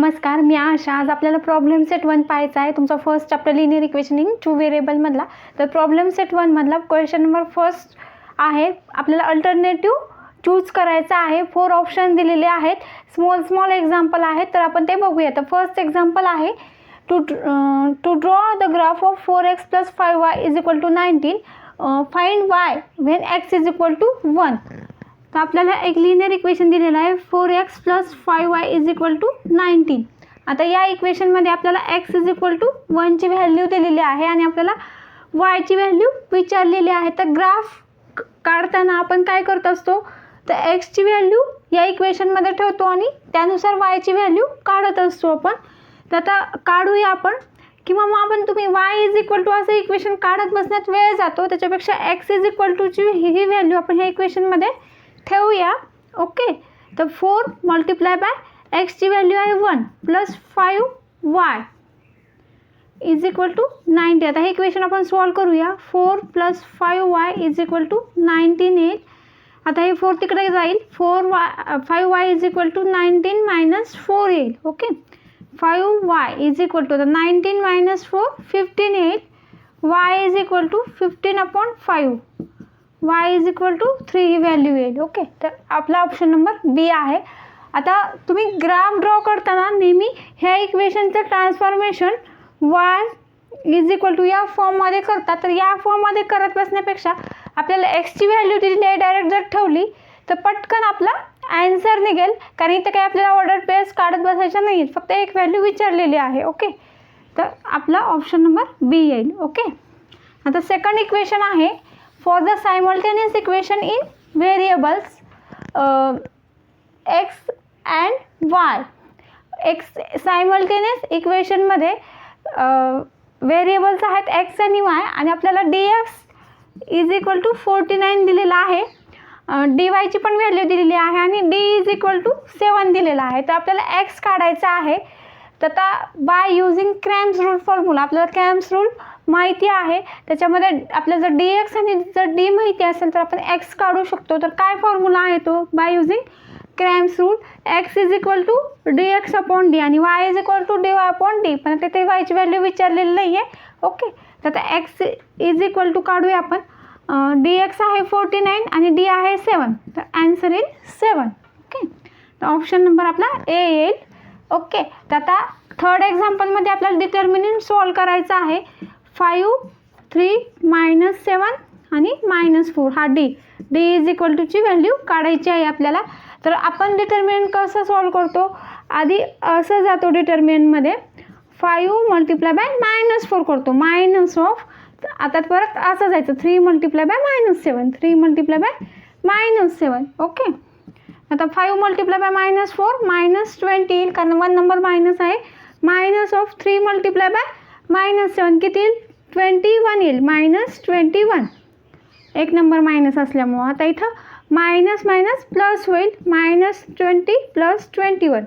नमस्कार, मी आशा. आज आपल्याला प्रॉब्लेम सेट 1 पाहायचा आहे. तुमचा first chapter linear equation in 2 व्हेरिएबलमधला. तर प्रॉब्लेम सेट 1 मधला क्वेश्चन नंबर फर्स्ट आहे. आपल्याला अल्टरनेटिव्ह चूज करायचा आहे. 4 ऑप्शन दिलेले आहेत. स्मॉल एक्झाम्पल आहेत, तर आपण ते बघूया. तर फर्स्ट एक्झाम्पल आहे to draw the graph of 4x + 5y = 19. Find y when x = 1. तर आपल्याला एक लिनियर इक्वेशन दिलेलं आहे 4x + 5y = 19. आता या इक्वेशनमध्ये आपल्याला x = 1 ची व्हॅल्यू दिलेली आहे आणि आपल्याला y ची व्हॅल्यू विचारलेली आहे. तर ग्राफ काढताना आपण काय करत असतो, तर x ची व्हॅल्यू या इक्वेशनमध्ये ठेवतो आणि त्यानुसार y ची व्हॅल्यू काढत असतो आपण. तर आता काढूया आपण, किंवा मग आपण तुम्ही y = असं इक्वेशन काढत बसण्यात वेळ जातो, त्याच्यापेक्षा x = ची ही व्हॅल्यू आपण ह्या इक्वेशनमध्ये ठेवूया. ओके, तर 4 × x ची व्हॅल्यू आहे 1 + 5y = 90. आता हे इक्वेशन आपण सॉल्व करूया. 4 + 5y = 19 येईल. आता हे 4 तिकडे जाईल. 5y = 19 - 4 येईल. ओके, 5y = 19 - 4 15 येईल. y = 15/5 y = 3 ही व्हॅल्यू येईल. ओके, तर आपला ऑप्शन नंबर बी आहे. आता तुम्ही ग्राफ ड्रॉ करताना नेहमी ह्या इक्वेशनचं ट्रान्सफॉर्मेशन y = या फॉर्ममध्ये करतात. तर या फॉर्ममध्ये करत बसण्यापेक्षा आपल्याला x ची व्हॅल्यू दिलेली आहे, डायरेक्ट जर ठेवली तर पटकन आपला ॲन्सर निघेल, कारण इथं काही आपल्याला ऑर्डर पेज काढत बसायचं नाही, फक्त एक व्हॅल्यू विचारलेली आहे. ओके, तर आपला ऑप्शन नंबर बी येईल. ओके, आता सेकंड इक्वेशन आहे for the simultaneous equation in variables x and y. X simultaneous इक्वेशनमध्ये व्हेरिएबल्स आहेत x आणि y, आणि आपल्याला dx = 49 दिलेला आहे. dy ची पण व्हॅल्यू दिलेली आहे आणि d = 7 दिलेला आहे. तर आपल्याला x काढायचा आहे. तर आता bye using Cramer's rule formula, आपल्याला क्रॅम्स रूल माहिती आहे, त्याच्यामध्ये आपल्याला जर dx आणि जर d माहिती असेल तर आपण x काढू शकतो. तर काय फॉर्म्युला आहे तो, by using Cramer's rule. x = dx/d आणि y = dy/d. पण तिथे y ची व्हॅल्यू विचारलेली नाही आहे. ओके, तर आता x काढूया आपण. dx आहे 49 आणि d आहे 7, तर ॲन्सर येईल 7. ओके, तर ऑप्शन नंबर आपला ए येईल. ओके, तर आता थर्ड एक्झाम्पलमध्ये आपल्याला डिटर्मिनंट सॉल्व करायचा आहे. 5 3 - 7 आणि -4 हा d = ची व्हॅल्यू काढायची आहे आपल्याला. तर आपण डिटर्मिनंट कसं सॉल्व करतो, आधी असं जातो डिटर्मिनंटमध्ये 5 × -4 करतो, मायनस ऑफ. आता परत असं जायचं 3 × -7 3 × -7. ओके, आता 5 × -4 -20 येईल, कारण 1 नंबर मायनस आहे. मायनस ऑफ 3 × -7 किती येईल, 21 येईल. -21 एक नंबर मायनस असल्यामुळं. आता इथं मायनस प्लस होईल. -20 + 21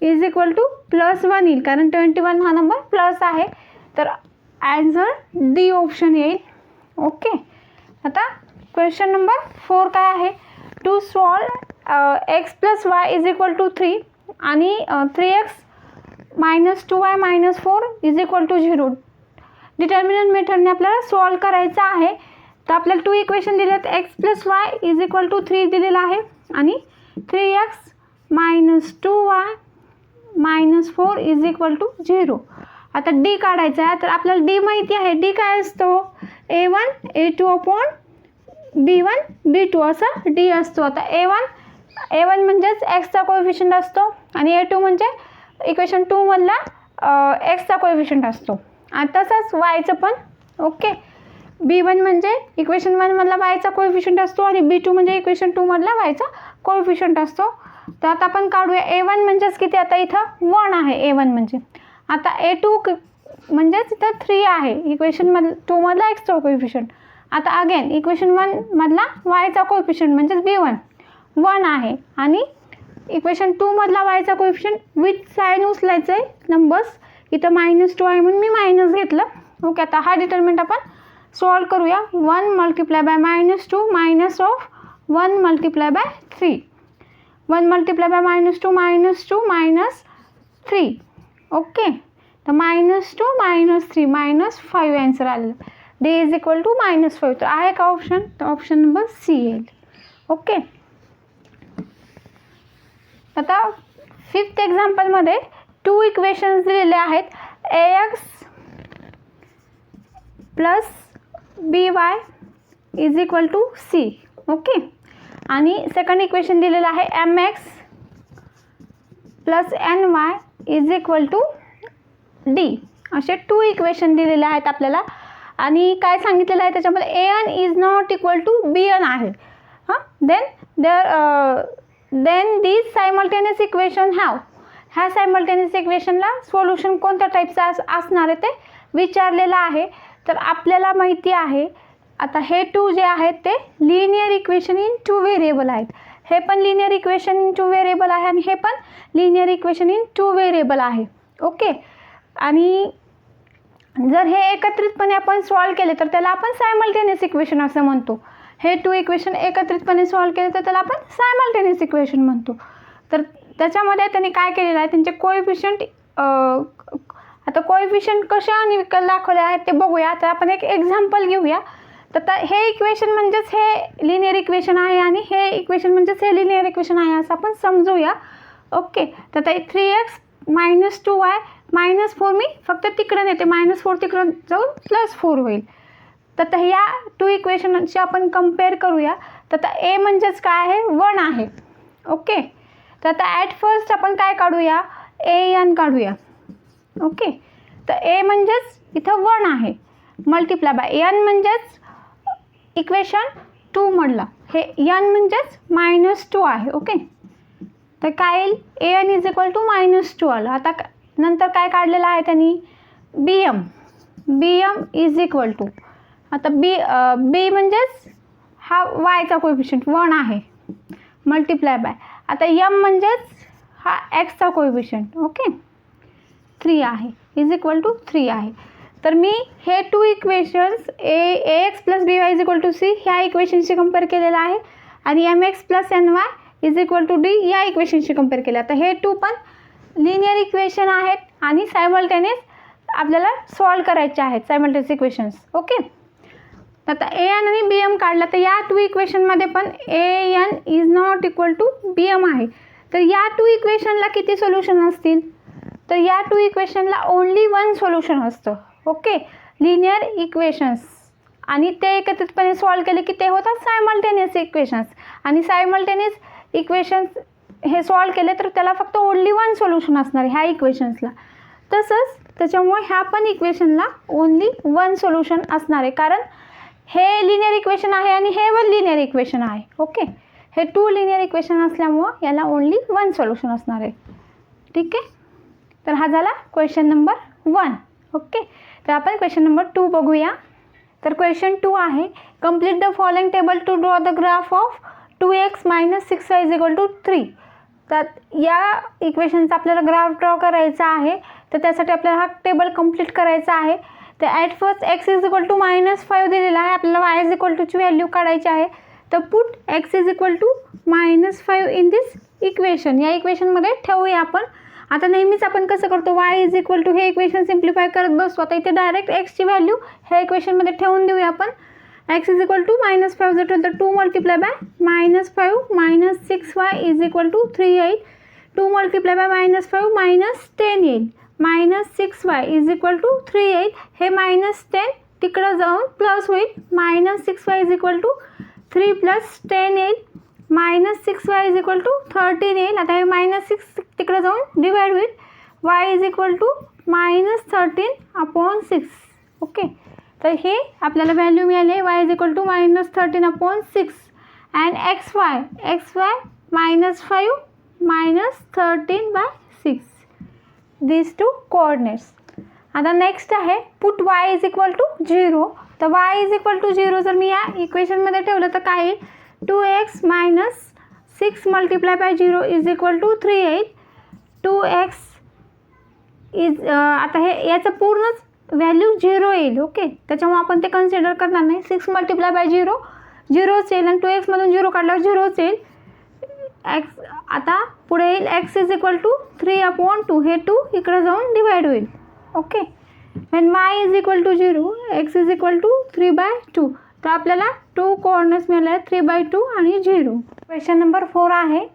+1 येईल, कारण 21 हा नंबर प्लस आहे. तर ॲन्सर डी ऑप्शन येईल. ओके, आता क्वेश्चन नंबर 4 काय आहे, टू सॉल्व x + y = 3 आणि 3x - 2y - 4 = 0. डिटर्मिनंट मेथडने आपल्याला सॉल्व करायचं आहे. तर आपल्याला 2 इक्वेशन दिले आहेत. x + y = 3 दिलेला आहे आणि 3x - 2y - 4 = 0. आता d काढायचा आहे. तर आपल्याला d माहिती आहे. d काय असतो, a1 a2/b1 b2 असा d असतो. आता a1 म्हणजेच x चा कोएफिशियंट असतो आणि a2 म्हणजे इक्वेशन 2 मधला x चा कोएफिशियंट असतो. आणि तसंच y चं पण. ओके, b1 म्हणजे इक्वेशन 1 मधला y चा कोएफिशियंट असतो आणि b2 म्हणजे इक्वेशन 2 मधला y चा कोएफिशियंट असतो. तर आता आपण काढूया. a1 म्हणजेच किती, आता इथं 1 आहे a1 म्हणजे. आता a2 म्हणजेच इथं 3 आहे, इक्वेशन 2 मधला x चा कोएफिशियंट. आता अगेन इक्वेशन 1 मधला y चा कोएफिशियंट म्हणजेच b1 1 आहे आणि इक्वेशन 2 मधला y चा कोएफिशियंट विथ साईन उचलायचं आहे नंबर्स. इथं -2 आहे म्हणून मी मायनस घेतलं. ओके, आता हा डिटर्मिनंट आपण सॉल्व करूया. 1 × -2 मायनस ऑफ 1 × 3 1 × -2 -2 - 3. ओके, तर -2 -3 -5 आन्सर आलेलं. D is equal to -5. तर आहे का ऑप्शन? तर ऑप्शन नंबर सी येईल. ओके, आता 5th एक्झाम्पलमध्ये 2 इक्वेशन्स दिलेले आहेत. ax plus by is equal to c. Okay, आणि सेकंड इक्वेशन दिलेलं आहे mx plus ny is equal to d. असे 2 इक्वेशन दिलेले आहेत आपल्याला. आणि काय सांगितलेलं आहे त्याच्यामध्ये an is not equal to bn आहे. Then this simultaneous equation have. ह्या सायमल्टेनियस इक्वेशनला सोल्युशन कोणत्या टाईपचं असणार आहे ते विचारलेलं आहे. तर आपल्याला माहिती आहे आता हे 2 जे आहेत ते लिनियर इक्वेशन इन 2 व्हेरिएबल आहेत. हे पण लिनियर इक्वेशन इन 2 व्हेरिएबल आहे आणि हे पण लिनियर इक्वेशन इन 2 व्हेरिएबल आहे. ओके, आणि जर हे एकत्रितपणे आपण सॉल्व केले तर त्याला आपण सायमल्टेनियस इक्वेशन असं म्हणतो. हे 2 इक्वेशन एकत्रितपणे सॉल्व केले तर त्याला आपण सायमल्टेनियस इक्वेशन म्हणतो. तर त्याच्यामध्ये त्यांनी काय केलेलं आहे, त्यांचे कोएफिशियंट आता कोएफिशियंट कशा निकल दाखवले आहेत ते बघूया. तर आपण एक एक्झाम्पल घेऊया. तर हे इक्वेशन म्हणजेच हे लिनियर इक्वेशन आहे आणि हे इक्वेशन म्हणजेच हे लिनियर इक्वेशन आहे असं आपण समजूया. ओके, तर ते 3x -2y -4 मी फक्त तिकडं नेते, -4 तिकडं जाऊन +4 होईल. तर ह्या 2 इक्वेशनची आपण कम्पेअर करूया. तर ए म्हणजेच काय आहे, 1 आहे. ओके, तर आता ॲट फर्स्ट आपण काय काढूया, an काढूया. ओके, तर ए म्हणजेच इथं 1 आहे मल्टिप्लाय बाय n म्हणजेच इक्वेशन 2 मधला हे n म्हणजेच -2 आहे. ओके, तर काय येईल, an इज इक्वल टू -2 आलं. आता नंतर काय काढलेलं आहे त्यांनी, bm इज इक्वल टू, आता b म्हणजेच हा yचा कोएफिशियंट 1 आहे मल्टिप्लाय बाय, आता m म्हणजेच हा xचा कोएफिशियंट. ओके, 3 आहे इज इक्वल टू 3 आहे. तर मी हे 2 equations ax plus by is equal to c ह्या इक्वेशनशी कंपेअर केलेलं आहे आणि mx plus ny is equal to d या इक्वेशनशी कंपेअर केलं. आता हे 2 पण लिनियर इक्वेशन आहेत आणि सायमल्टेनियस आपल्याला सॉल्व करायचे आहेत सायमल्टेनियस इक्वेशन्स. ओके, आता an आणि bm काढला तर या 2 इक्वेशनमध्ये पण an is not equal to bm आहे. तर या 2 इक्वेशनला किती सोल्युशन असतील, तर या 2 इक्वेशनला ओन्ली 1 सोल्युशन असतं. ओके, लिनियर इक्वेशन्स आणि ते एकत्रितपणे सॉल्व केले की ते होतात सायमल्टेनियस इक्वेशन्स. आणि सायमल्टेनियस इक्वेशन्स हे सॉल्व केले तर त्याला फक्त ओन्ली 1 सोल्युशन असणार ह्या इक्वेशन्सला. तसंच त्याच्यामुळे ह्या पण इक्वेशनला ओन्ली 1 सोल्युशन असणार आहे, कारण हे लिनियर इक्वेशन आहे आणि हे वन लिनियर इक्वेशन आहे. ओके, हे 2 लिनियर इक्वेशन असल्यामुळं याला ओन्ली 1 सोल्युशन असणार आहे. ठीक आहे, तर हा झाला क्वेश्चन नंबर 1. ओके, तर आपण क्वेश्चन नंबर 2 बघूया. तर क्वेश्चन 2 आहे, complete the following table to draw the graph of 2x - 6y is equal to 3. तर या इक्वेशनचा आपल्याला ग्राफ ड्रॉ करायचा आहे. तर त्यासाठी आपल्याला हा टेबल कंप्लीट करायचा आहे. तर at first x is equal to -5 दिलेला आहे, आपल्याला y इज इक्वल टूची व्हॅल्यू काढायची आहे. तर put x is equal to -5 in this equation, या इक्वेशनमध्ये ठेवूया आपण. आता नेहमीच आपण कसं करतो, y इज इक्वल टू हे इक्वेशन सिम्प्लिफाय करत बसतो. आता इथे डायरेक्ट एक्सची व्हॅल्यू ह्या इक्वेशनमध्ये ठेवून देऊया आपण. x इज इक्वल टू -5 जर ठेवलं तर 2 multiply by -5 -6y is equal to 3 येईल. 2 मल्टिप्लाय बाय -5 -10 येईल. -6y इज इक्वल टू 3 येईल. हे -10 तिकडं जाऊन प्लस होईल. -6y इज इक्वल टू 3 + 10 येईल. -6y इज इक्वल टू 13 येईल. आता हे -6 तिकडे जाऊन डिवाइड होईल. y is equal to -13/6. Okay, तर हे आपल्याला व्हॅल्यू मिळाली आहे y is equal to -13/6 and xy -5 -13/6 these 2 coordinates. आता नेक्स्ट आहे put y is equal to 0. तर y इज इक्वल टू 0 जर मी या इक्वेशनमध्ये ठेवलं तर काय येईल, 2x - 6 multiply by 0 is equal to 3 येईल. 2x इज आता हे याचं पूर्णच व्हॅल्यू 0 येईल. ओके, त्याच्यामुळे आपण ते कन्सिडर करणार नाही. 6 मल्टिप्लाय बाय 0 0च येईल आणि 2x मधून 0 काढल्यावर 0च येईल. एक्स आता पुढे येईल एक्स इज इक्वल टू 3/2. हे 2 इकडं जाऊन डिवाइड होईल. Okay. when y is equal to 0, X is equal to 3/2. तर आपल्याला 2 कोऑर्डिनेट्स मिळाले आहेत 3/2 आणि 0. क्वेश्चन नंबर 4 आहे.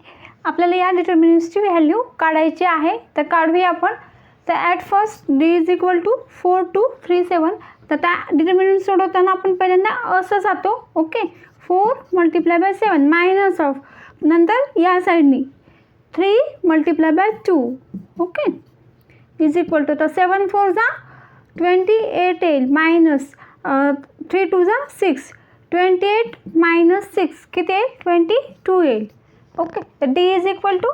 आपल्याला या डिटर्मिनंट्सची व्हॅल्यू काढायची आहे. तर काढूया आपण. तर at first D is equal to 4 2 3 7. तर त्या डिटर्मिनंट सोडवताना आपण पहिल्यांदा असं जातो. ओके. 4 × 7 मायनस ऑफ, नंतर या साईडनी 3 × 2. ओके. इज इक्वल टू, तर 7 4 जा 28 येईल मायनस 3 2 जा 6. 28 मायनस 6 किती आहे 22 येईल. ओके. तर डी इज इक्वल टू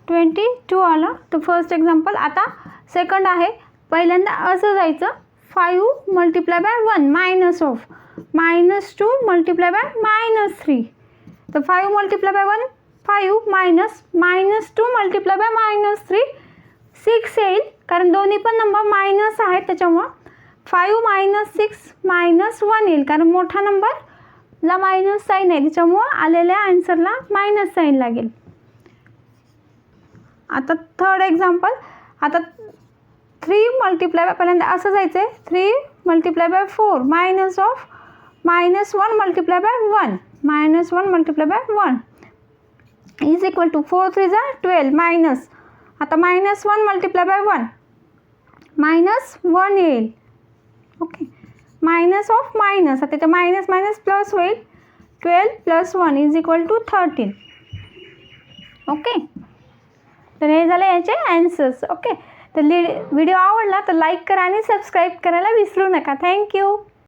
22 आलं. तर फर्स्ट एक्झाम्पल. आता सेकंड आहे. पहिल्यांदा असं जायचं 5 × 1 मायनस ऑफ -2 × -3. तर 5 × 1 5 मायनस -2 × -3 6 येईल. कारण दोन्ही पण नंबर मायनस आहेत त्याच्यामुळं 5 - 6 -1 येईल. कारण मोठा नंबरला मायनस साईन आहे त्याच्यामुळं आलेल्या आन्सरला मायनस साईन लागेल. आता थर्ड एक्झाम्पल. आता 3 × पहिल्यांदा असं जायचं आहे 3 × 4 minus of -1 × 1 -1 × 1 is equal to 4 3 जा 12 मायनस. आता -1 × 1 -1 येईल. ओके. मायनस ऑफ मायनस, आता ते मायनस मायनस प्लस होईल. 12 + 1 इज इक्वल टू 13. ओके. तर हे झाले याचे ॲन्सर्स. ओके. तर व्हिडिओ आवडला तर लाईक करा आणि सबस्क्राईब करायला विसरू नका. थँक्यू.